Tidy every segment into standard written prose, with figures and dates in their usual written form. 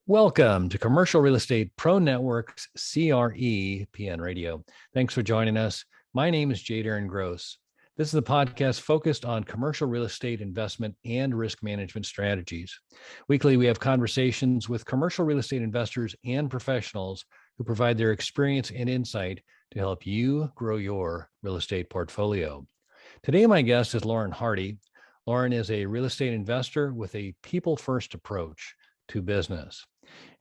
Welcome to Commercial Real Estate Pro Network's CRE PN Radio. Thanks for joining us. My name is Jade Aaron Gross. This is the podcast focused on commercial real estate investment and risk management strategies. Weekly, we have conversations with commercial real estate investors and professionals who provide their experience and insight to help you grow your real estate portfolio. Today, my guest is Lauren Hardy. Lauren is a real estate investor with a people-first approach to business.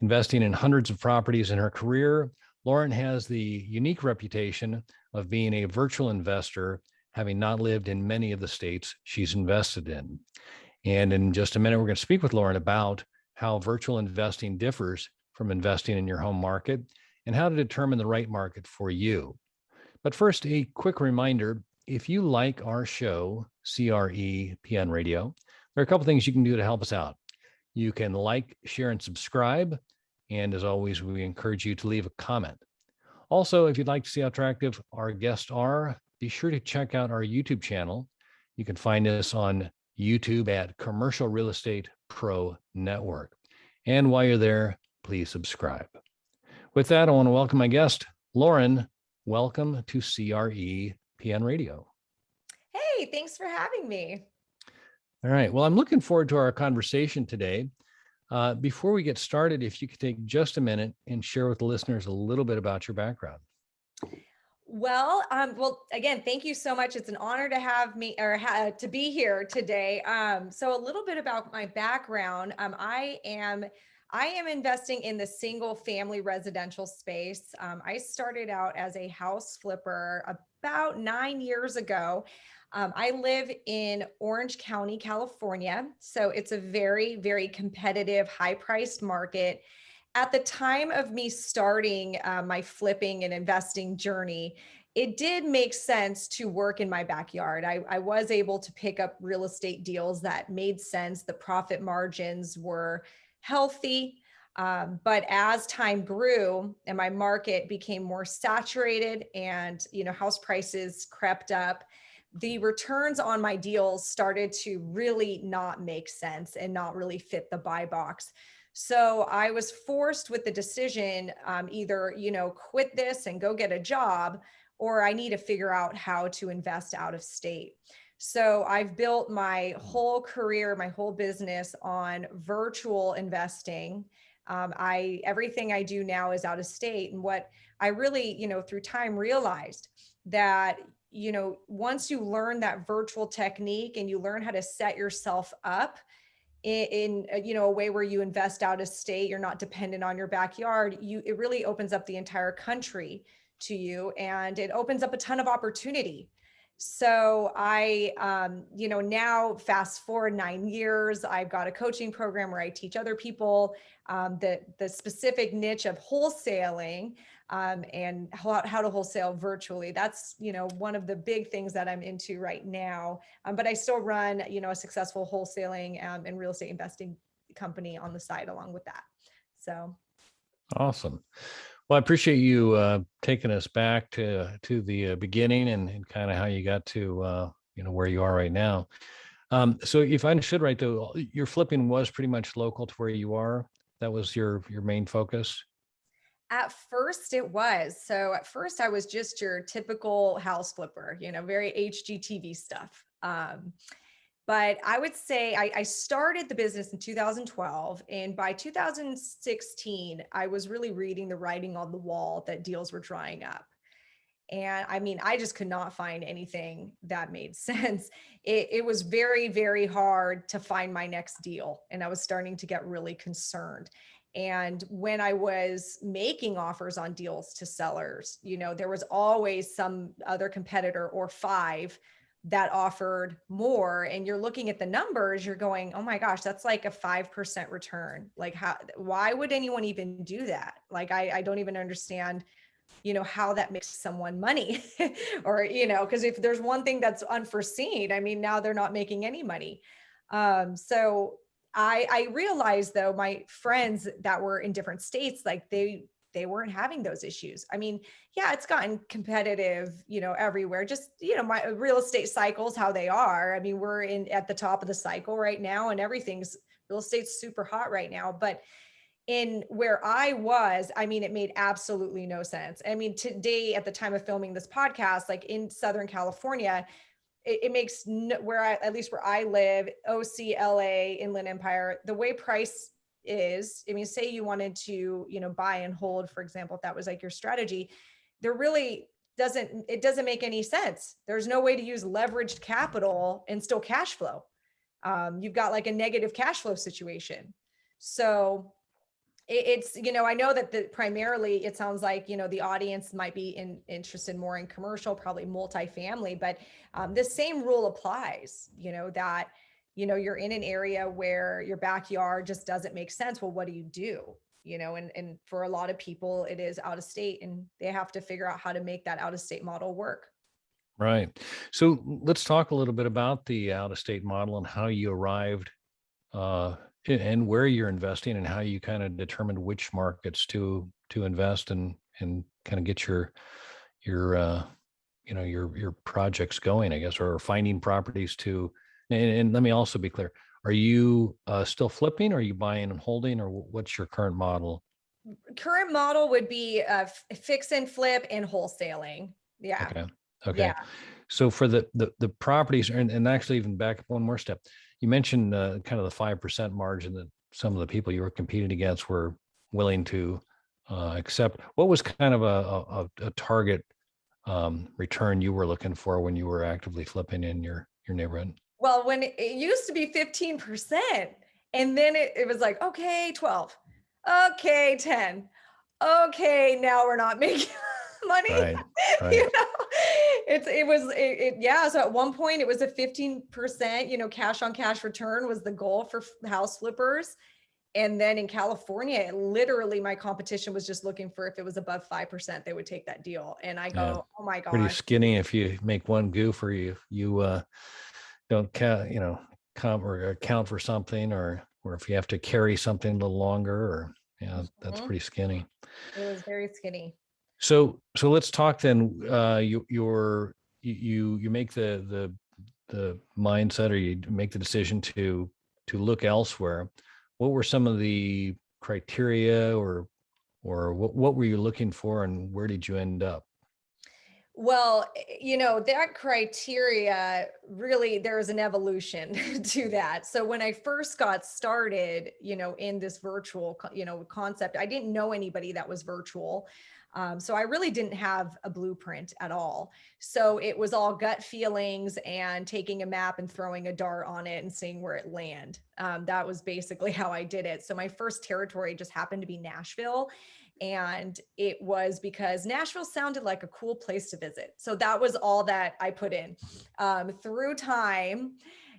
Investing in hundreds of properties in her career, Lauren has the unique reputation of being a virtual investor, having not lived in many of the states she's invested in. And in just a minute, we're going to speak with Lauren about how virtual investing differs from investing in your home market and how to determine the right market for you. But first, a quick reminder, if you like our show, CRE PN Radio, there are a couple things you can do to help us out. You can like, share, and subscribe. And as always, we encourage you to leave a comment. Also, if you'd like to see how attractive our guests are, be sure to check out our YouTube channel. You can find us on YouTube at Commercial Real Estate Pro Network. And while you're there, please subscribe. With that, I want to welcome my guest, Lauren. Welcome to CRE PN Radio. Hey, thanks for having me. All right. Well, I'm looking forward to our conversation today. Before we get started, if you could take just a minute and share with the listeners a little bit about your background. Well, again, thank you so much. It's an honor to have me to be here today. So a little bit about my background. I am investing in the single family residential space. I started out as a house flipper about 9 years ago. I live in Orange County, California. So it's a very, very competitive, high-priced market. At the time of me starting my flipping and investing journey, it did make sense to work in my backyard. I was able to pick up real estate deals that made sense. The profit margins were healthy. But as time grew and my market became more saturated and, house prices crept up, the returns on my deals started to really not make sense and not really fit the buy box. So I was forced with the decision, either, quit this and go get a job, or I need to figure out how to invest out of state. So I've built my whole career, my whole business on virtual investing. Everything I do now is out of state. And what I really, through time realized that once you learn that virtual technique and you learn how to set yourself up in a way where you invest out of state, you're not dependent on your backyard, it really opens up the entire country to you, and it opens up a ton of opportunity. So I, now fast forward 9 years, I've got a coaching program where I teach other people the specific niche of wholesaling and how to wholesale virtually. That's, one of the big things that I'm into right now. But I still run, a successful wholesaling and real estate investing company on the side along with that. So. Awesome. Well, I appreciate you taking us back to the beginning and kind of how you got to where you are right now. So if I understood right, though, your flipping was pretty much local to where you are. That was your main focus. At first it was. So at first I was just your typical house flipper, very HGTV stuff. But I would say I started the business in 2012. And by 2016, I was really reading the writing on the wall that deals were drying up. And I just could not find anything that made sense. It was very, very hard to find my next deal. And I was starting to get really concerned. And when I was making offers on deals to sellers, there was always some other competitor or five that offered more. And you're looking at the numbers, you're going, oh my gosh, that's like a 5% return. Like why would anyone even do that? Like, I don't even understand, how that makes someone money or, because if there's one thing that's unforeseen, now they're not making any money. So I realized though, my friends that were in different states, like they weren't having those issues. Yeah, it's gotten competitive, everywhere. Just, my real estate cycles, how they are. We're at the top of the cycle right now and real estate's super hot right now. But, in where I was, I mean, it made absolutely no sense. I mean, today at the time of filming this podcast, like in Southern California, it makes no, at least where I live, OCLA, Inland Empire, the way price is, I mean, say you wanted to, buy and hold, for example, if that was like your strategy, there really doesn't make any sense. There's no way to use leveraged capital and still cash flow. You've got like a negative cash flow situation. So it's, I know that primarily it sounds like, the audience might be interested more in commercial, probably multifamily, but the same rule applies, that, you're in an area where your backyard just doesn't make sense. Well, what do you do? And for a lot of people, it is out of state, and they have to figure out how to make that out of state model work. Right. So let's talk a little bit about the out of state model and how you arrived and where you're investing and how you kind of determined which markets to invest and kind of get your your projects going, I guess, or finding properties to. And let me also be clear: are you still flipping? Or are you buying and holding, or what's your current model? Current model would be fix and flip and wholesaling. Yeah. Okay. Yeah. Okay. So for the properties, and actually even back up one more step, you mentioned kind of the 5% margin that some of the people you were competing against were willing to accept. What was kind of a target return you were looking for when you were actively flipping in your neighborhood? Well, when it used to be 15%, and then it was like, okay, 12, okay, 10, okay, now we're not making money. Right. Right. Yeah. So at one point it was a 15%, cash on cash return was the goal for house flippers. And then in California, literally my competition was just looking for, if it was above 5%, they would take that deal. And I Yeah. go, oh my Pretty gosh. skinny if you make one goof, or you don't count, or account for something, or if you have to carry something a little longer, or yeah, that's Mhm. pretty skinny. It was very skinny. So let's talk then. You make the mindset, or you make the decision to look elsewhere. What were some of the criteria, or what were you looking for, and where did you end up? Well, that criteria really, there's an evolution to that. So when I first got started, in this virtual, concept, I didn't know anybody that was virtual. So I really didn't have a blueprint at all. So it was all gut feelings and taking a map and throwing a dart on it and seeing where it land. That was basically how I did it. So my first territory just happened to be Nashville. And it was because Nashville sounded like a cool place to visit. So that was all that I put in. Through time,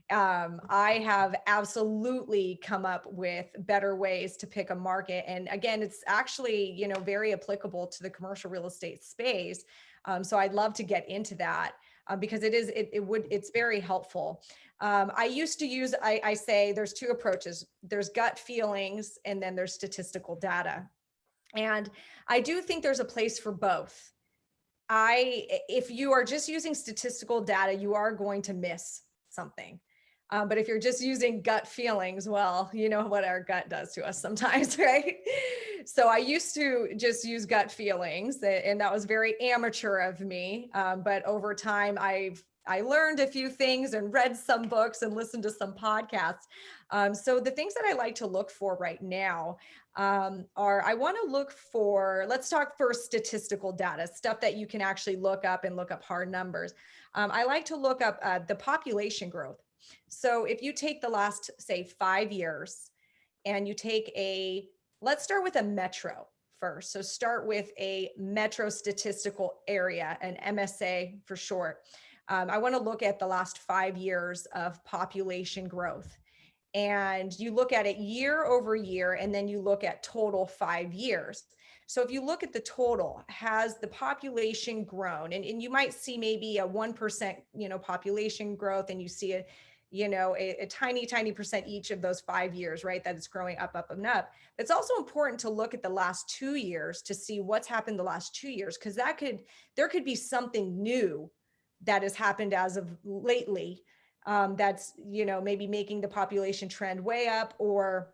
I have absolutely come up with better ways to pick a market. And again, it's actually, very applicable to the commercial real estate space. So I'd love to get into that. Because it's very helpful. I used to use, I say there's two approaches. There's gut feelings, and then there's statistical data. And I do think there's a place for both. If you are just using statistical data, you are going to miss something. But if you're just using gut feelings, well, you know what our gut does to us sometimes, right? So I used to just use gut feelings, and that was very amateur of me. But over time, I learned a few things and read some books and listened to some podcasts. So the things that I like to look for right now I want to look for, let's talk first statistical data, stuff that you can actually look up and look up hard numbers. I like to look up the population growth. So if you take the last, say, 5 years, and you take let's start with a metro first. So start with a metro statistical area, an MSA for short. I want to look at the last 5 years of population growth. And you look at it year over year, and then you look at total 5 years. So if you look at the total, has the population grown? And you might see maybe a 1%, population growth, and you see a tiny percent each of those 5 years, right? That it's growing up, up, and up. It's also important to look at the last 2 years to see what's happened the last 2 years, because there could be something new that has happened as of lately, that's maybe making the population trend way up, or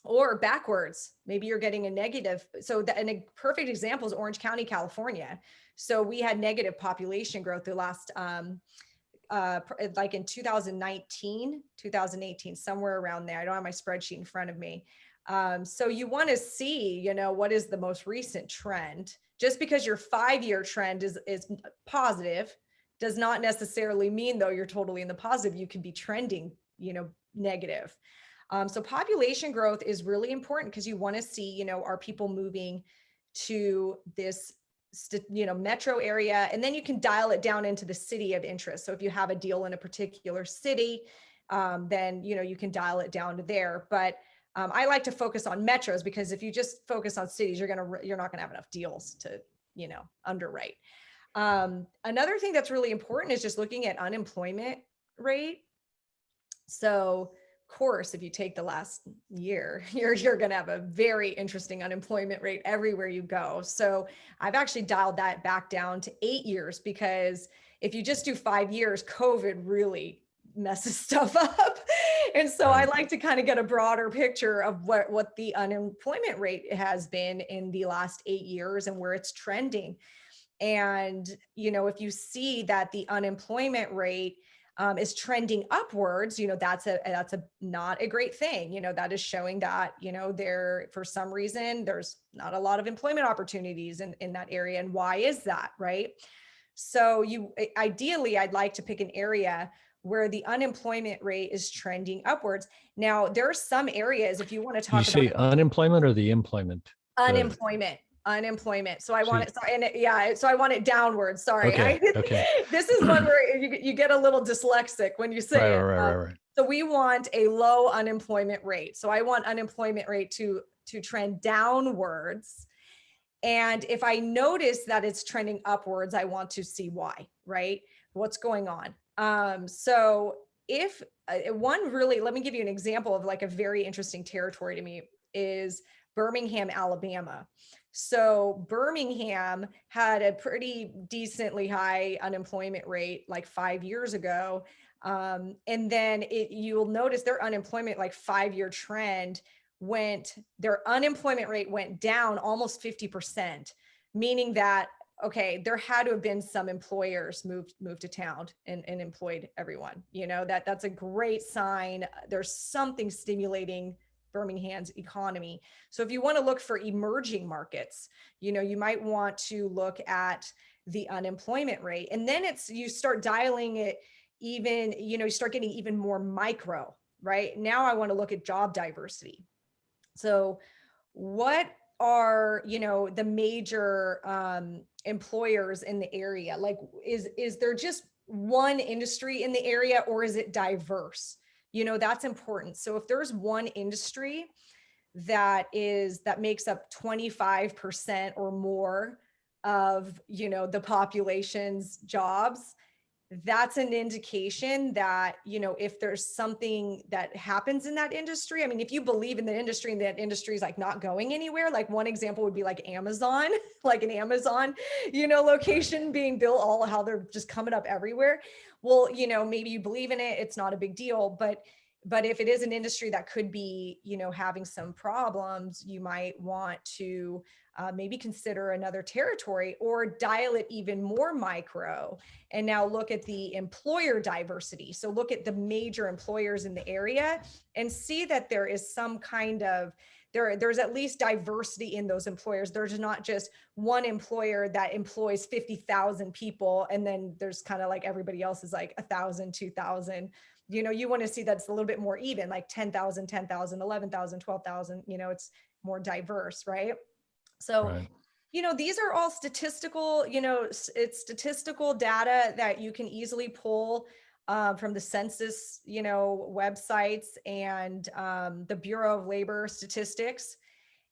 or backwards. Maybe you're getting a negative. So and a perfect example is Orange County, California. So we had negative population growth the last, like in 2019, 2018, somewhere around there. I don't have my spreadsheet in front of me. So you want to see, what is the most recent trend. Just because your 5-year trend is positive does not necessarily mean, though, you're totally in the positive. You could be trending, negative. So population growth is really important because you want to see, are people moving to this metro area, and then you can dial it down into the city of interest. So if you have a deal in a particular city, then you can dial it down to there. But I like to focus on metros, because if you just focus on cities, you're not gonna have enough deals to underwrite. Another thing that's really important is just looking at unemployment rate. So of course, if you take the last year, you're going to have a very interesting unemployment rate everywhere you go. So I've actually dialed that back down to 8 years, because if you just do 5 years, COVID really messes stuff up. And so I like to kind of get a broader picture of what the unemployment rate has been in the last 8 years and where it's trending. And, if you see that the unemployment rate is trending upwards, that's a not a great thing. That is showing that, there, for some reason, there's not a lot of employment opportunities in that area. And why is that, right? So ideally, I'd like to pick an area where the unemployment rate is trending upwards. Now, there are some areas, if you want to talk about. You say unemployment or the employment? Unemployment. So I want it. So I want it downwards. Sorry. Okay. This is one where you get a little dyslexic when you say it. Right. So we want a low unemployment rate. So I want unemployment rate to trend downwards. And if I notice that it's trending upwards, I want to see why, right? What's going on? So if let me give you an example of like a very interesting territory to me is Birmingham, Alabama. So Birmingham had a pretty decently high unemployment rate like 5 years ago. And then you'll notice their unemployment, like 5-year trend, their unemployment rate went down almost 50%, meaning that, okay, there had to have been some employers moved to town and employed everyone. That's a great sign. There's something stimulating Birmingham's economy. So if you want to look for emerging markets, you might want to look at the unemployment rate. And then you start dialing it even, you start getting even more micro, right? Now I want to look at job diversity. So what are, the major employers in the area? Like, is there just one industry in the area, or is it diverse? That's important. So if there's one industry that makes up 25% or more of, the population's jobs, that's an indication that, if there's something that happens in that industry, I mean, if you believe in the industry and that industry is like not going anywhere, like one example would be like Amazon, like an Amazon, location being built, how they're just coming up everywhere. Well, maybe you believe in it, it's not a big deal, but if it is an industry that could be, having some problems, you might want to maybe consider another territory or dial it even more micro. And now look at the employer diversity. So look at the major employers in the area and see that there is some kind of, there's at least diversity in those employers. There's not just one employer that employs 50,000 people, and then there's kind of like everybody else is like 1,000, 2,000. You want to see that's a little bit more even, like 10,000, 10,000, 11,000, 12,000, it's more diverse, right? So, these are all statistical, it's statistical data that you can easily pull from the census, websites and the Bureau of Labor Statistics.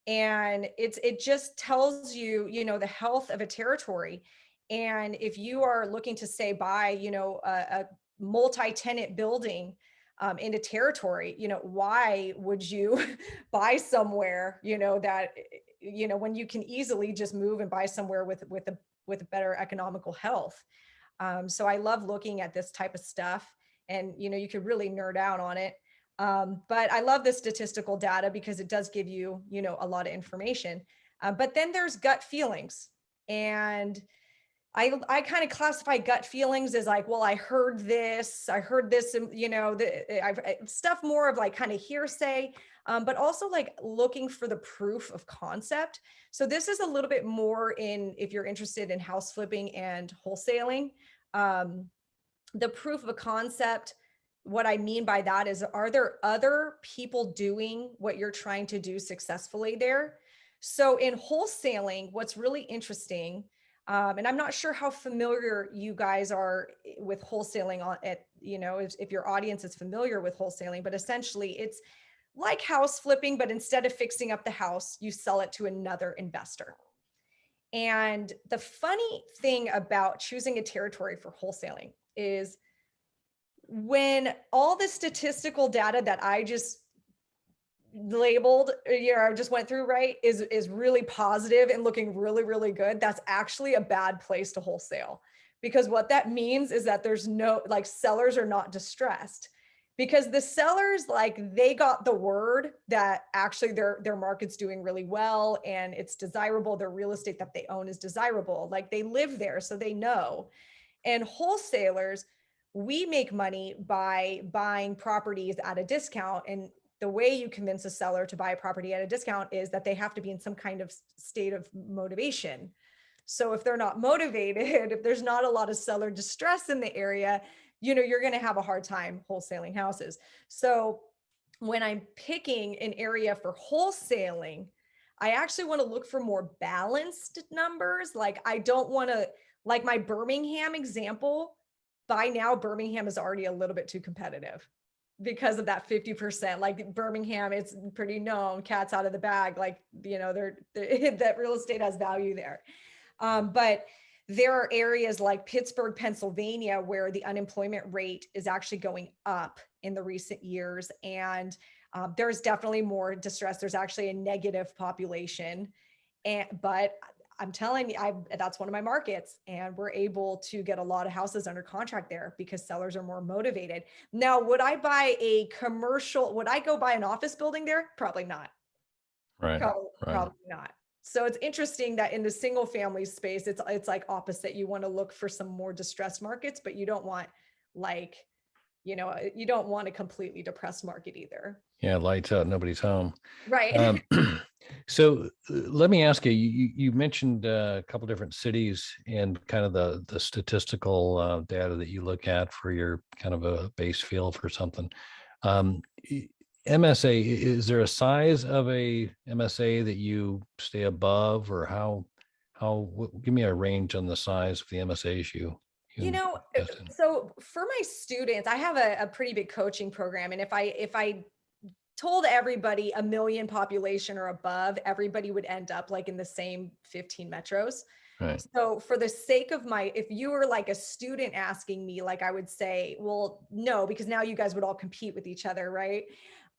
And it just tells you, the health of a territory. And if you are looking to say buy, a multi-tenant building in a territory, why would you buy somewhere, that, when you can easily just move and buy somewhere with a better economical health. So I love looking at this type of stuff, and, you could really nerd out on it. But I love the statistical data because it does give you, a lot of information. But then there's gut feelings. And I kind of classify gut feelings as like, well, I heard this, stuff more of like kind of hearsay, but also like looking for the proof of concept. So this is a little bit more if you're interested in house flipping and wholesaling. The proof of a concept, what I mean by that is, are there other people doing what you're trying to do successfully there? So in wholesaling, what's really interesting, and I'm not sure how familiar you guys are with wholesaling if your audience is familiar with wholesaling, but essentially it's like house flipping, but instead of fixing up the house, you sell it to another investor. And the funny thing about choosing a territory for wholesaling is when all the statistical data that I just labeled, I just went through, right, is really positive and looking really, really good, that's actually a bad place to wholesale. Because what that means is that there's no, like, sellers are not distressed, because the sellers, like, they got the word that actually their market's doing really well and it's desirable. Their real estate that they own is desirable. Like, they live there, so they know. And wholesalers, we make money by buying properties at a discount. And the way you convince a seller to buy a property at a discount is that they have to be in some kind of state of motivation. So if they're not motivated, if there's not a lot of seller distress in the area, you're going to have a hard time wholesaling houses. So when I'm picking an area for wholesaling, I actually want to look for more balanced numbers. Like, I don't want to, like my Birmingham example, by now Birmingham is already a little bit too competitive because of that 50%. Like Birmingham, it's pretty known, cats out of the bag. Like, that real estate has value there. But there are areas like Pittsburgh, Pennsylvania, where the unemployment rate is actually going up in the recent years. And there's definitely more distress. There's actually a negative population. But I'm telling you, that's one of my markets, and we're able to get a lot of houses under contract there because sellers are more motivated. Now, would I go buy an office building there? Probably not. Right. Probably not. So it's interesting that in the single family space, it's like opposite. You want to look for some more distressed markets, but you don't want you don't want a completely depressed market either. Yeah, lights out, nobody's home. Right. So let me ask you, you mentioned a couple different cities and kind of the statistical data that you look at for your kind of a base feel for something. MSA, is there a size of a MSA that you stay above, or give me a range on the size of the MSAs you invest in? So for my students, I have a pretty big coaching program. And if I told everybody 1 million population or above, everybody would end up like in the same 15 metros. Right. So for the sake of if you were like a student asking me, like, I would say, well, no, because now you guys would all compete with each other, right?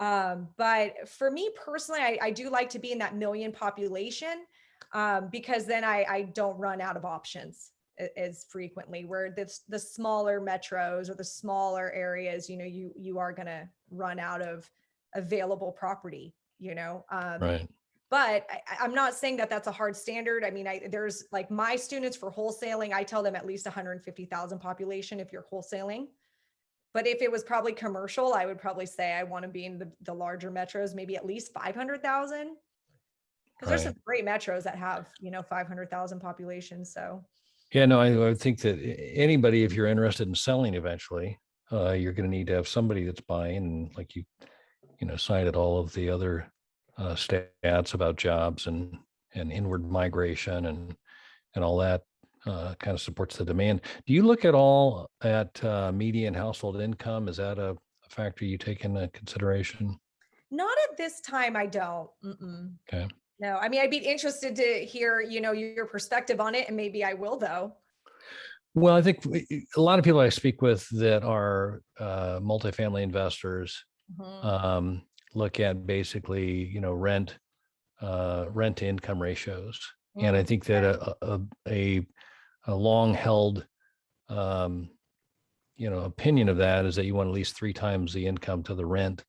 But for me personally, I do like to be in that 1 million population, because then I don't run out of options as frequently, where the smaller metros or the smaller areas, you are going to run out of available property, Right. But I'm not saying that that's a hard standard. I mean, there's like my students for wholesaling, I tell them at least 150,000 population if you're wholesaling. But if it was probably commercial, I would probably say I want to be in the larger metros, maybe at least 500,000. Because there's some great metros that have, 500,000 population. So. Yeah, no, I would think that anybody, if you're interested in selling eventually, you're going to need to have somebody that's buying, and like you cited all of the other stats about jobs and inward migration and all that kind of supports the demand. Do you look at all at median household income? Is that a factor you take into consideration? Not at this time, I don't. Okay. No, I mean, I'd be interested to hear, your perspective on it, and maybe I will, though. Well, I think a lot of people I speak with that are multifamily investors look at basically, rent to income ratios. And I think that a long held, opinion of that is that you want at least 3 times the income to the rent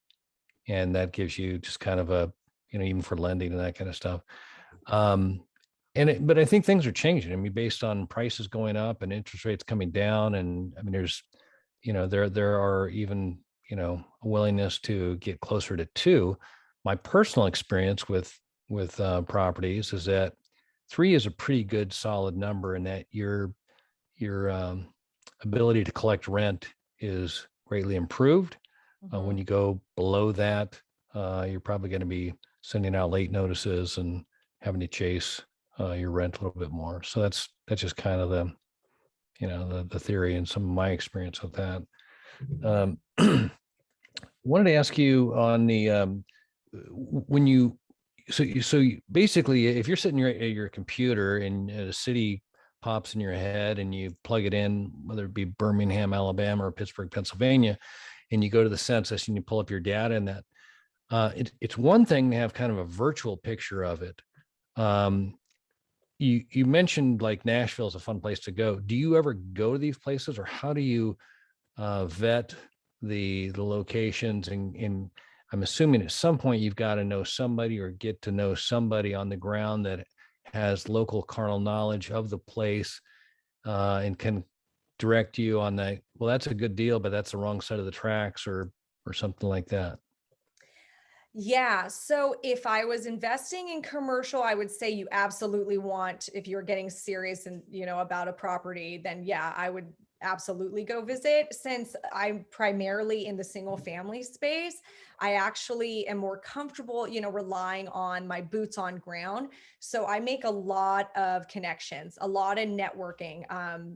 and that gives you just kind of a, even for lending and that kind of stuff. Um, but I think things are changing. I mean, based on prices going up and interest rates coming down, and I mean, there's, there are even, a willingness to get closer to two. My personal experience with properties is that three is a pretty good solid number, and that your ability to collect rent is greatly improved. When you go below that, you're probably going to be sending out late notices and having to chase your rent a little bit more. So that's just kind of the theory and some of my experience with that. Wanted to ask you on the when you basically, if you're sitting at your computer and a city pops in your head and you plug it in, whether it be Birmingham, Alabama, or Pittsburgh, Pennsylvania, and you go to the census and you pull up your data, and that it's one thing to have kind of a virtual picture of it. You mentioned like Nashville is a fun place to go. Do you ever go to these places, or how do you vet the locations? And I'm assuming at some point you've got to know somebody or get to know somebody on the ground that has local carnal knowledge of the place and can direct you on that. Well, that's a good deal, but that's the wrong side of the tracks, or something like that. Yeah. So if I was investing in commercial, I would say you absolutely want, if you're getting serious and, about a property, then yeah, I would absolutely go visit. Since I'm primarily in the single family space, I actually am more comfortable, relying on my boots on ground. So I make a lot of connections, a lot of networking.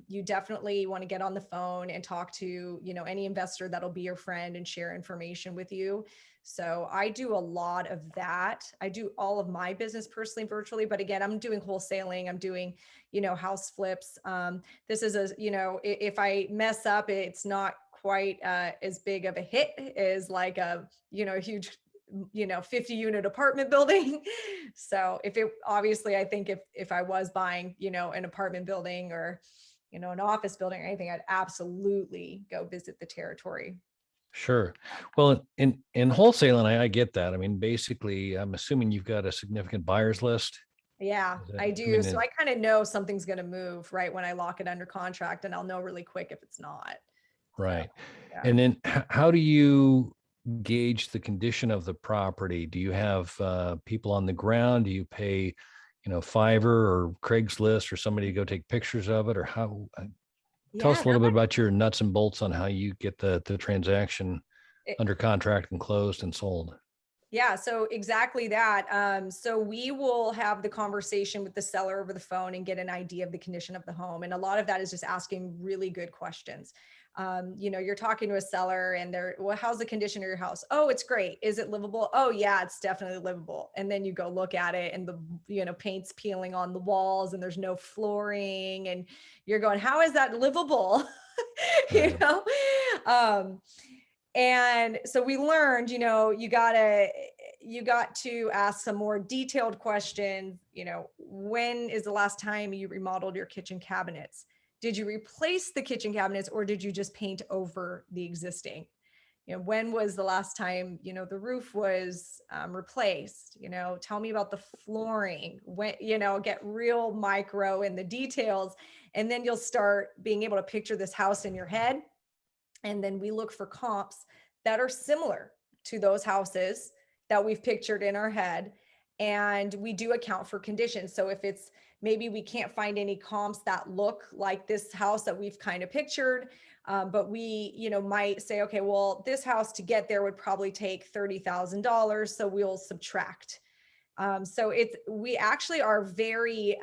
You definitely want to get on the phone and talk to, any investor that'll be your friend and share information with you. So I do a lot of that. I do all of my business personally, virtually, but again, I'm doing wholesaling. I'm doing, house flips. This is if I mess up, it's not quite as big of a hit as like a, huge, 50 unit apartment building. So obviously, I think if I was buying, an apartment building or, an office building or anything, I'd absolutely go visit the territory. Sure. Well, in wholesaling, I get that. I mean, basically, I'm assuming you've got a significant buyers list. Yeah, I I do. So mean, I kind of know something's going to move right when I lock it under contract, and I'll know really quick if it's not. So, right. yeah. And then how do you gauge the condition of the property? Do you have people on the ground? Do you pay, Fiverr or Craigslist or somebody to go take pictures of it? Or how? Tell Yeah, us a little bit about your nuts and bolts on how you get the transaction under contract and closed and sold. yeah, so exactly that. So we will have the conversation with the seller over the phone and get an idea of the condition of the home. And a lot of that is just asking really good questions. You're talking to a seller and well, how's the condition of your house? Oh, it's great. Is it livable? Oh yeah, it's definitely livable. And then you go look at it and the, paint's peeling on the walls and there's no flooring and you're going, how is that livable? you Right. know? Um, and so we learned, you got to ask some more detailed questions. When is the last time you remodeled your kitchen cabinets? Did you replace the kitchen cabinets or did you just paint over the existing? When was the last time, the roof was replaced? Tell me about the flooring. When, get real micro in the details. And then you'll start being able to picture this house in your head. And then we look for comps that are similar to those houses that we've pictured in our head. And we do account for conditions. So if it's maybe we can't find any comps that look like this house that we've kind of pictured, but we, might say, okay, well, this house to get there would probably take $30,000. So we'll subtract. So we actually are very,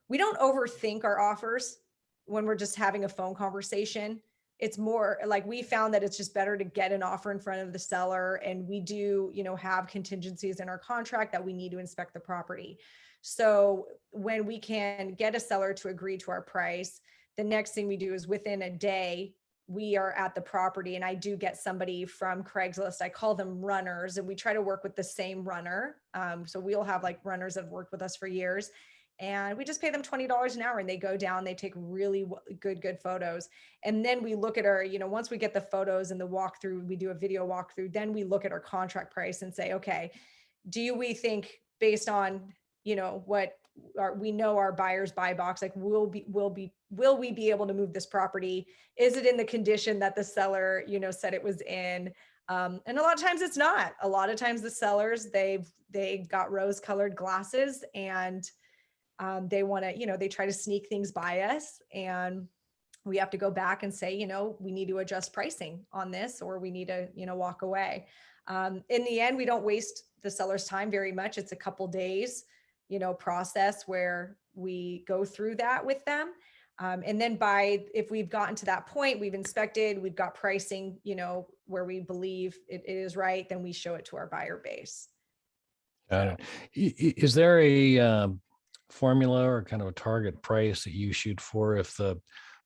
we don't overthink our offers when we're just having a phone conversation. It's more like we found that it's just better to get an offer in front of the seller. And we do, have contingencies in our contract that we need to inspect the property. So when we can get a seller to agree to our price, the next thing we do is within a day, we are at the property and I do get somebody from Craigslist. I call them runners and we try to work with the same runner. So we'll have like runners that have worked with us for years. and we just pay them $20 an hour, and they go down, they take really good photos. And then we look at our, once we get the photos and the walkthrough, we do a video walkthrough, then we look at our contract price and say, okay, we think based on, what we know our buyer's buy box, like will we be able to move this property? Is it in the condition that the seller, said it was in? And a lot of times it's not. A lot of times the sellers, they got rose colored glasses, and they want to, they try to sneak things by us, and we have to go back and say, we need to adjust pricing on this, or we need to, walk away. In the end, we don't waste the seller's time very much. It's a couple days, process where we go through that with them. And then if we've gotten to that point, we've inspected, we've got pricing, where we believe it is right, then we show it to our buyer base. Got it. Is there a formula or kind of a target price that you shoot for if the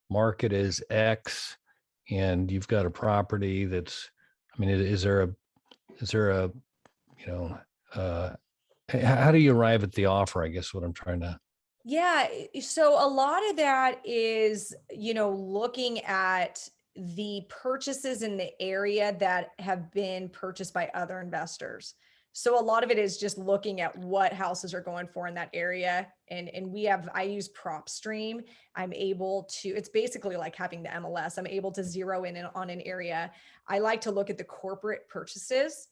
market is X and you've got a property that's, is there a, how do you arrive at the offer? I guess what I'm trying to. Yeah. So a lot of that is, looking at the purchases in the area that have been purchased by other investors. So a lot of it is just looking at what houses are going for in that area. And I use PropStream. It's basically like having the MLS. I'm able to zero in on an area. I like to look at the corporate purchases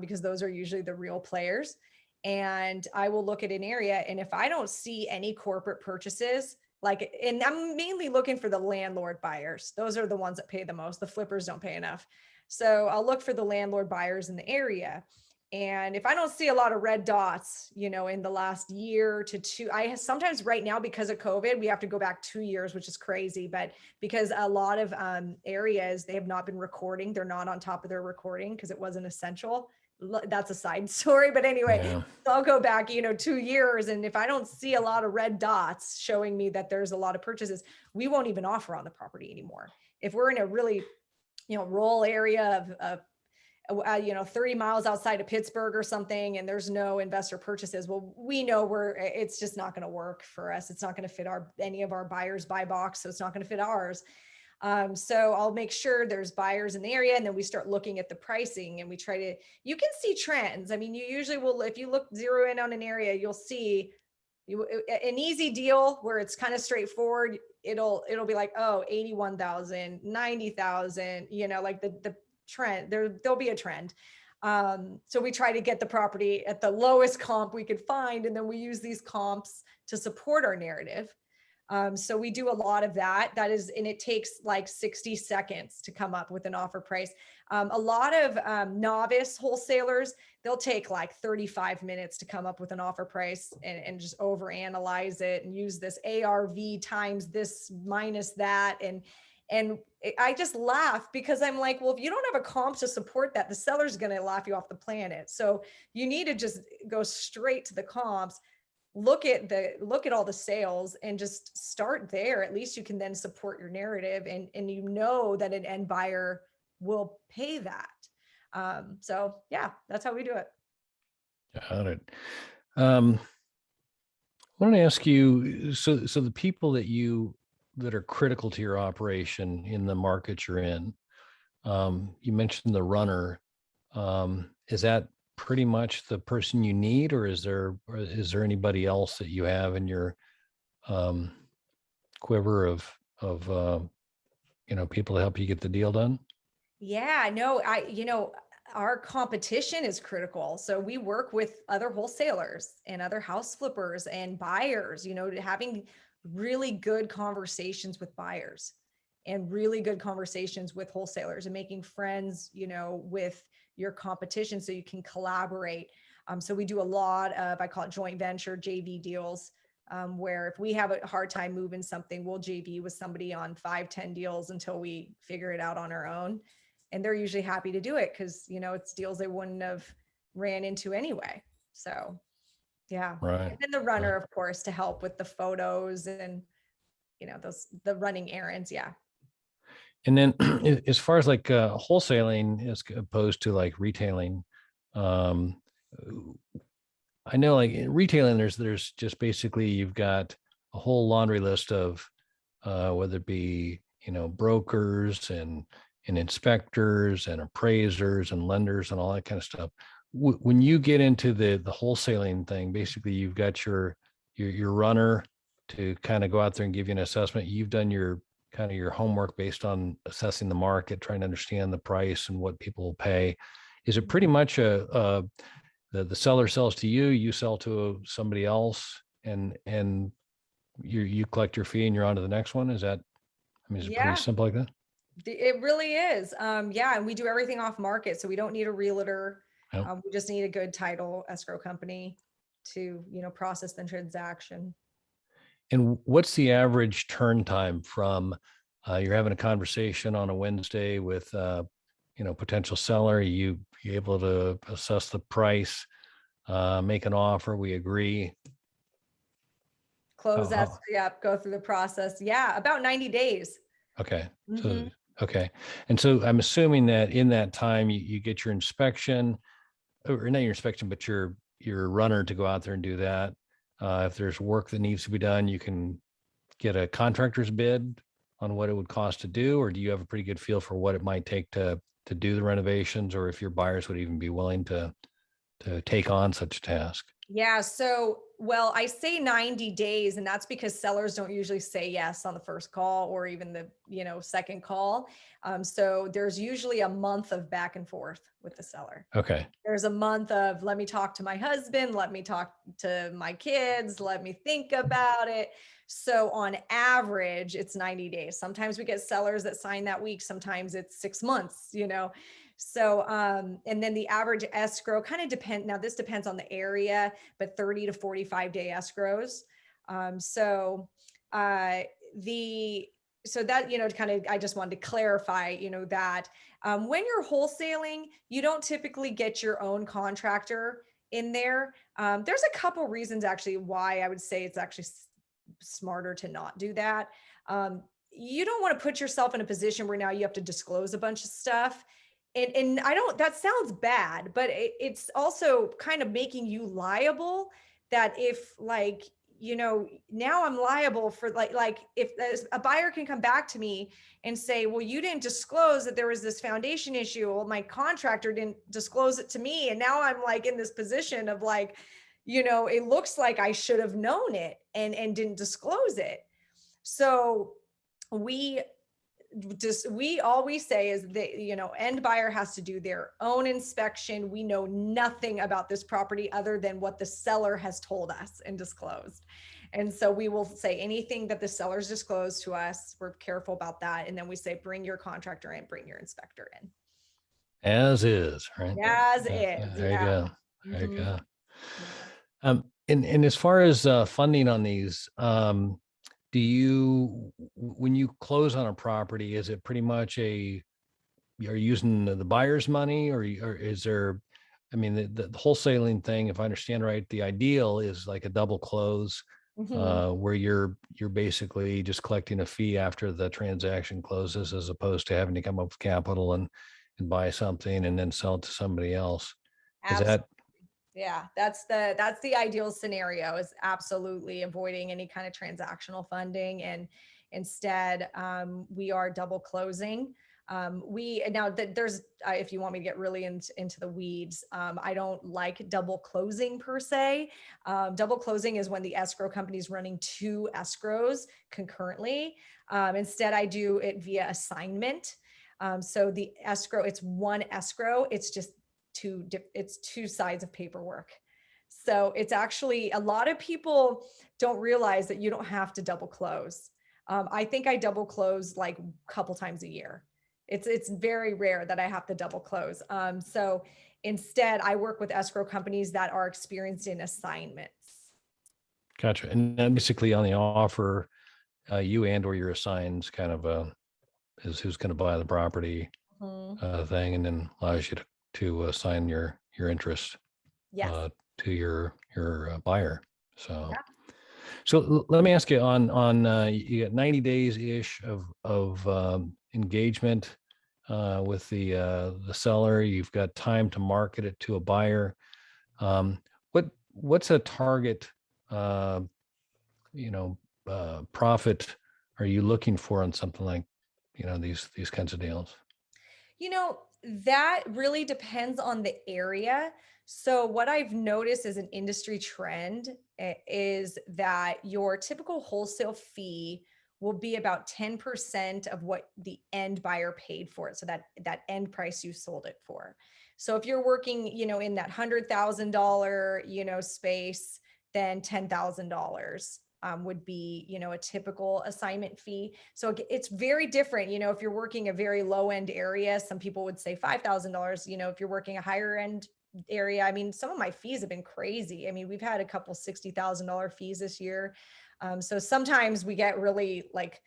because those are usually the real players. And I will look at an area, and if I don't see any corporate purchases, and I'm mainly looking for the landlord buyers. Those are the ones that pay the most. The flippers don't pay enough. So I'll look for the landlord buyers in the area. And if I don't see a lot of red dots, in the last year to two, sometimes right now, because of COVID, we have to go back 2 years, which is crazy. But because a lot of areas, they have not been recording, they're not on top of their recording because it wasn't essential. That's a side story. But anyway, Yeah. So I'll go back, 2 years. And if I don't see a lot of red dots showing me that there's a lot of purchases, we won't even offer on the property anymore. If we're in a really, rural area of 30 miles outside of Pittsburgh or something, and there's no investor purchases, well, we know it's just not going to work for us. It's not going to fit any of our buyers buy box. So it's not going to fit ours. So I'll make sure there's buyers in the area, and then we start looking at the pricing, and you can see trends. You usually will, if you zero in on an area, you'll see an easy deal where it's kind of straightforward. It'll be like, 81,000, 90,000, like the trend, there'll be a trend. So we try to get the property at the lowest comp we could find, and then we use these comps to support our narrative. So we do a lot of that. And it takes like 60 seconds to come up with an offer price. A lot of novice wholesalers, they'll take like 35 minutes to come up with an offer price and just overanalyze it and use this ARV times this minus that. And I just laugh because I'm like, well, if you don't have a comp to support that, the seller's going to laugh you off the planet. So you need to just go straight to the comps. Look at all the sales and just start there. At least you can then support your narrative, and that an end buyer will pay that. So yeah, that's how we do it. Got it. I want to ask you, so the people that are critical to your operation in the market you're in, you mentioned the runner. Is that pretty much the person you need, or is there anybody else that you have in your quiver of people to help you get the deal done? Yeah, no, our competition is critical. So we work with other wholesalers and other house flippers and buyers, having really good conversations with buyers and really good conversations with wholesalers, and making friends, with your competition so you can collaborate. So we do a lot of, I call it joint venture JV deals, where if we have a hard time moving something, we'll JV with somebody on 5-10 deals until we figure it out on our own. And they're usually happy to do it because, it's deals they wouldn't have ran into anyway. So yeah. Right. And then the runner, of course, to help with the photos and, the running errands. Yeah. And then as far as like wholesaling as opposed to like retailing, I know like in retailing, there's just basically you've got a whole laundry list of whether it be, brokers and inspectors and appraisers and lenders and all that kind of stuff. When you get into the wholesaling thing, basically you've got your runner to kind of go out there and give you an assessment. You've done your kind of your homework based on assessing the market, trying to understand the price and what people will pay. Is it pretty much the seller sells to you, you sell to somebody else, and you collect your fee and you're on to the next one? Is that, I mean, is it pretty Yeah, simple like that? it really is. Yeah, and we do everything off market, so we don't need a realtor. Yep. We just need a good title escrow company to, process the transaction. And what's the average turn time from you're having a conversation on a Wednesday with potential seller, you able to assess the price, make an offer, we agree. Close that, Oh, yep, go through the process. Yeah, about 90 days. okay. So, Hmm. okay. And so I'm assuming that in that time you get your inspection, or not your inspection, but your runner to go out there and do that. If there's work that needs to be done, you can get a contractor's bid on what it would cost to do, or do you have a pretty good feel for what it might take to do the renovations, or if your buyers would even be willing to take on such a task? Yeah. So, well, I say 90 days, and that's because sellers don't usually say yes on the first call or even the, second call. So there's usually a month of back and forth with the seller. Okay. There's a month of, let me talk to my husband, let me talk to my kids, let me think about it. So on average, it's 90 days. Sometimes we get sellers that sign that week. Sometimes it's 6 months. So, and then the average escrow kind of depend. Now this depends on the area, but 30 to 45 day escrows. So, the, so that, kind of, I just wanted to clarify, that when you're wholesaling, you don't typically get your own contractor in there. There's a couple reasons actually why I would say it's actually smarter to not do that. You don't want to put yourself in a position where now you have to disclose a bunch of stuff. And I don't, that sounds bad, but it's also kind of making you liable, that if like, now I'm liable for like if a buyer can come back to me and say, well, you didn't disclose that there was this foundation issue. Well, my contractor didn't disclose it to me. And now I'm like in this position of like, it looks like I should have known it and didn't disclose it. So we all we say is that, end buyer has to do their own inspection. We know nothing about this property other than what the seller has told us and disclosed. And so we will say anything that the seller's disclosed to us, we're careful about that. And then we say, bring your contractor in, bring your inspector in. As is, right? As Yeah, is. there you Yeah. go. There you Mm-hmm. go. Yeah. And as far as funding on these, do you, when you close on a property, is it pretty much are you using the buyer's money, or is there, I mean, the wholesaling thing, if I understand right, the ideal is like a double close, Mm-hmm. where you're basically just collecting a fee after the transaction closes, as opposed to having to come up with capital and buy something and then sell it to somebody else. Is Absolutely. that Yeah, that's the ideal scenario, is absolutely avoiding any kind of transactional funding, and instead we are double closing. We now that there's if you want me to get really into the weeds, I don't like double closing per se. Double closing is when the escrow company is running two escrows concurrently. Instead, I do it via assignment. So the escrow, it's one escrow. It's two sides of paperwork. So it's actually, a lot of people don't realize that you don't have to double close. I think I double close like a couple times a year. It's very rare that I have to double close. So instead, I work with escrow companies that are experienced in assignments. gotcha? And then basically on the offer, you and or your assigns kind of is who's going to buy the property Mhm. thing, and then allows you to assign your interest Yes. to your buyer. So Yeah. let me ask you on you got 90 days ish of engagement with the seller. You've got time to market it to a buyer. What what's a target, profit are you looking for on something like, these kinds of deals? That really depends on the area. So, what I've noticed as an industry trend is that your typical wholesale fee will be about 10% of what the end buyer paid for it. So that end price you sold it for. So if you're working, in that $100,000, space, then $10,000 would be, a typical assignment fee. So it's very different. If you're working a very low end area, some people would say $5,000. If you're working a higher end area, I mean, some of my fees have been crazy. I mean, we've had a couple $60,000 fees this year. So sometimes we get really like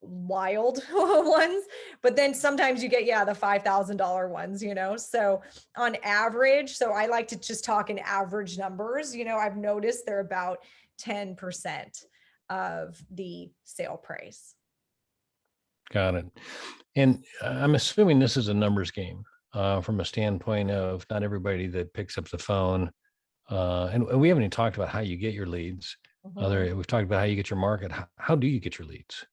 wild ones, but then sometimes you get, the $5,000 ones, so on average, so I like to just talk in average numbers, I've noticed they're about 10% of the sale price. Got it. And I'm assuming this is a numbers game, from a standpoint of not everybody that picks up the phone. And we haven't even talked about how you get your leads. We've talked about how you get your market. How do you get your leads?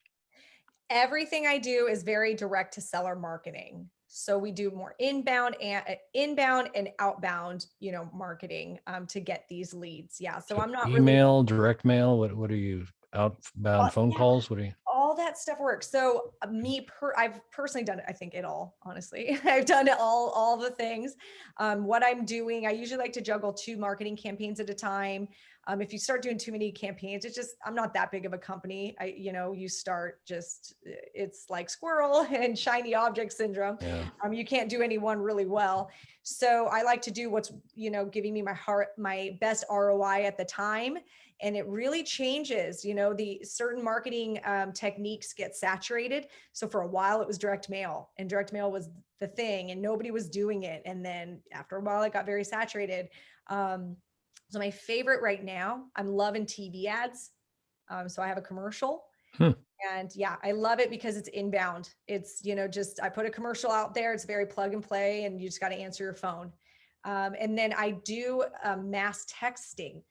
Everything I do is very direct to seller marketing. So we do more inbound and outbound, marketing to get these leads. Yeah. So I'm not email, direct mail. What are you, outbound phone calls? What are you? All that stuff works. So I've personally done it. I think it all, honestly, I've done it all the things. What I'm doing, I usually like to juggle 2 marketing campaigns at a time. If you start doing too many campaigns, I'm not that big of a company. You start it's like squirrel and shiny object syndrome. Yeah. You can't do any one really well. So I like to do what's, giving me my best ROI at the time. And it really changes, the certain marketing techniques get saturated. So for a while it was direct mail, and direct mail was the thing and nobody was doing it. And then after a while it got very saturated. So my favorite right now, I'm loving TV ads. So I have a commercial. And yeah, I love it because it's inbound. It's, I put a commercial out there. It's very plug and play and you just got to answer your phone. And then I do mass texting.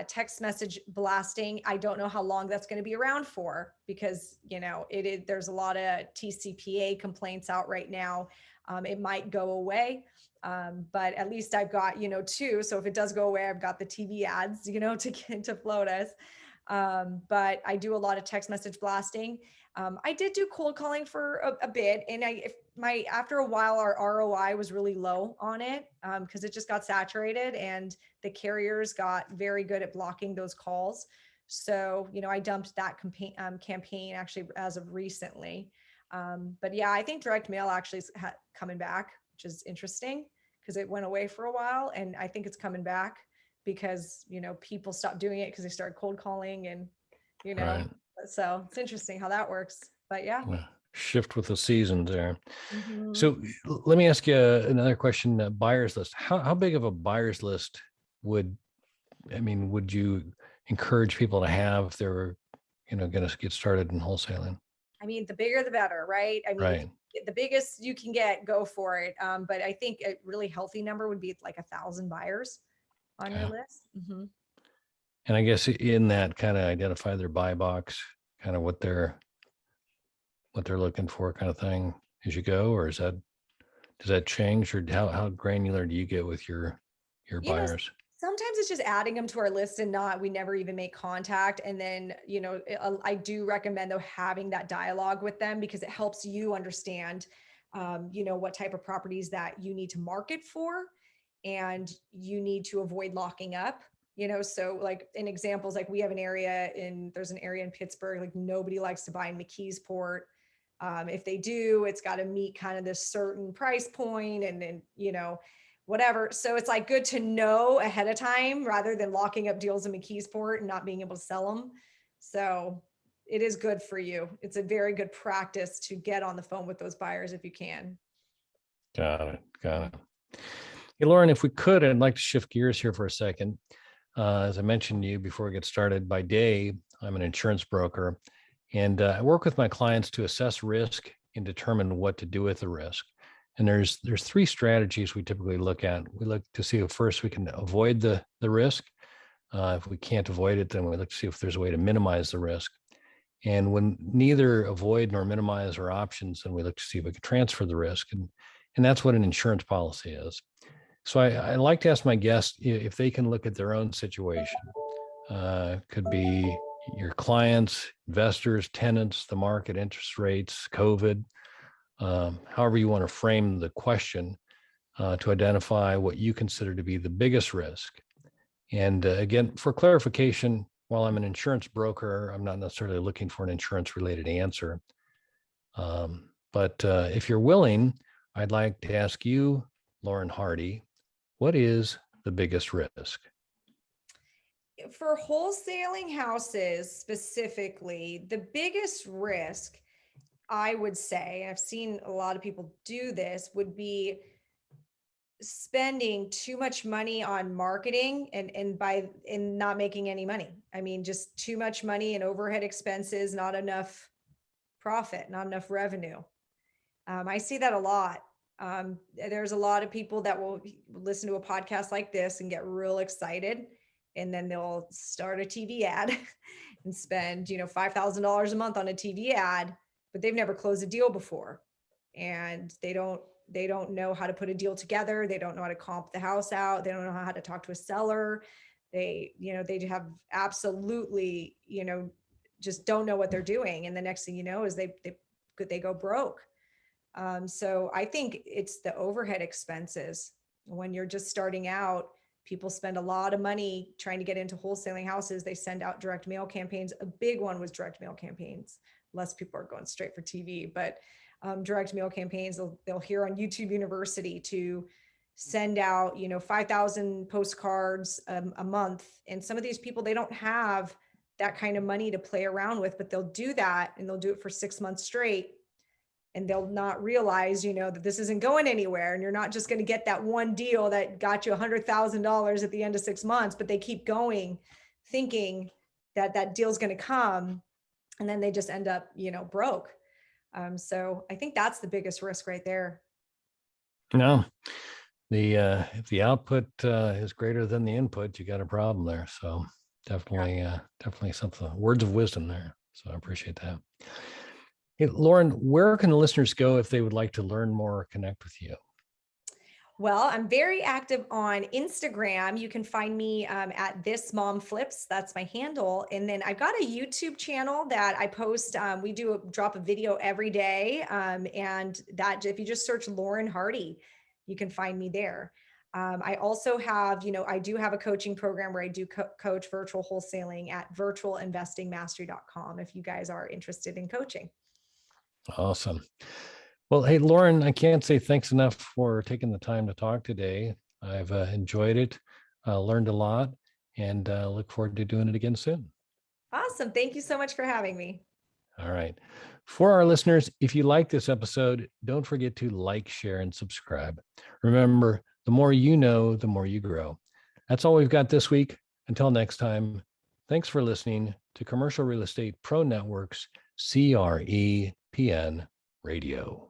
Text message blasting. I don't know how long that's going to be around for because, there's a lot of TCPA complaints out right now. It might go away. But at least I've got, 2. So if it does go away, I've got the TV ads, to float us. But I do a lot of text message blasting. I did do cold calling for a bit, and after a while, our ROI was really low on it because it just got saturated, and the carriers got very good at blocking those calls. So, I dumped that campaign actually as of recently. But yeah, I think direct mail actually is coming back, which is interesting because it went away for a while, and I think it's coming back because, people stopped doing it because they started cold calling and, Right. So it's interesting how that works, but yeah. Shift with the seasons there. Mhm. So let me ask you another question. Buyers list. How big of a buyers list would you encourage people to have if they were, going to get started in wholesaling? I mean, the bigger the better, right? I mean, Right. the biggest you can get, go for it. But I think a really healthy number would be like 1,000 buyers on your list. Mm-hmm. And I guess in that, kind of identify their buy box, kind of what they're looking for, kind of thing as you go, or does that change, or how granular do you get with your You know, buyers? sometimes it's just adding them to our list and we never even make contact. And then, I do recommend though having that dialogue with them because it helps you understand, what type of properties that you need to market for and you need to avoid locking up. So like in examples, like there's an area in Pittsburgh, like nobody likes to buy in McKeesport. If they do, it's got to meet kind of this certain price point and then, whatever. So it's like good to know ahead of time rather than locking up deals in McKeesport and not being able to sell them. So it is good for you. It's a very good practice to get on the phone with those buyers if you can. Got it. Hey, Lauren, if we could, I'd like to shift gears here for a second. As I mentioned to you before we get started, by day, I'm an insurance broker, and I work with my clients to assess risk and determine what to do with the risk. And there's 3 strategies we typically look at. We look to see if first we can avoid the risk. If we can't avoid it, then we look to see if there's a way to minimize the risk. And when neither avoid nor minimize are options, then we look to see if we can transfer the risk. And that's what an insurance policy is. So I like to ask my guests if they can look at their own situation. Could be your clients, investors, tenants, the market, interest rates, COVID, however you want to frame the question, to identify what you consider to be the biggest risk. And again, for clarification, while I'm an insurance broker, I'm not necessarily looking for an insurance related answer. But if you're willing, I'd like to ask you, Lauren Hardy, what is the biggest risk? For wholesaling houses specifically, the biggest risk, I would say, I've seen a lot of people do this, would be spending too much money on marketing and not making any money. I mean, just too much money in overhead expenses, not enough profit, not enough revenue. I see that a lot. There's a lot of people that will listen to a podcast like this and get real excited, and then they'll start a TV ad and spend, $5,000 a month on a TV ad, but they've never closed a deal before, and they don't know how to put a deal together. They don't know how to comp the house out. They don't know how to talk to a seller. They have absolutely, just don't know what they're doing. And the next thing you know is they go broke. So I think it's the overhead expenses. When you're just starting out, people spend a lot of money trying to get into wholesaling houses. They send out direct mail campaigns. A big one was direct mail campaigns. Less people are going straight for TV, but direct mail campaigns, they'll hear on YouTube University to send out, 5,000 postcards a month. And some of these people, they don't have that kind of money to play around with, but they'll do that, and they'll do it for 6 months straight. And they'll not realize, that this isn't going anywhere. And you're not just going to get that one deal that got you $100,000 at the end of 6 months, but they keep going thinking that that deal's going to come. And then they just end up, broke. So I think that's the biggest risk right there. No, if the output is greater than the input, you got a problem there. So definitely something, words of wisdom there. So I appreciate that. Hey, Lauren, where can the listeners go if they would like to learn more or connect with you? Well, I'm very active on Instagram. You can find me at This Mom Flips. That's my handle. And then I've got a YouTube channel that I post. We drop a video every day. And that, if you just search Lauren Hardy, you can find me there. I also have, I do have a coaching program where I do coach virtual wholesaling at virtualinvestingmastery.com if you guys are interested in coaching. Awesome. Well, hey, Lauren, I can't say thanks enough for taking the time to talk today. I've enjoyed it, learned a lot, and look forward to doing it again soon. Awesome. Thank you so much for having me. All right. For our listeners, if you like this episode, don't forget to like, share, and subscribe. Remember, the more you know, the more you grow. That's all we've got this week. Until next time, thanks for listening to Commercial Real Estate Pro Network's CRE PN Radio.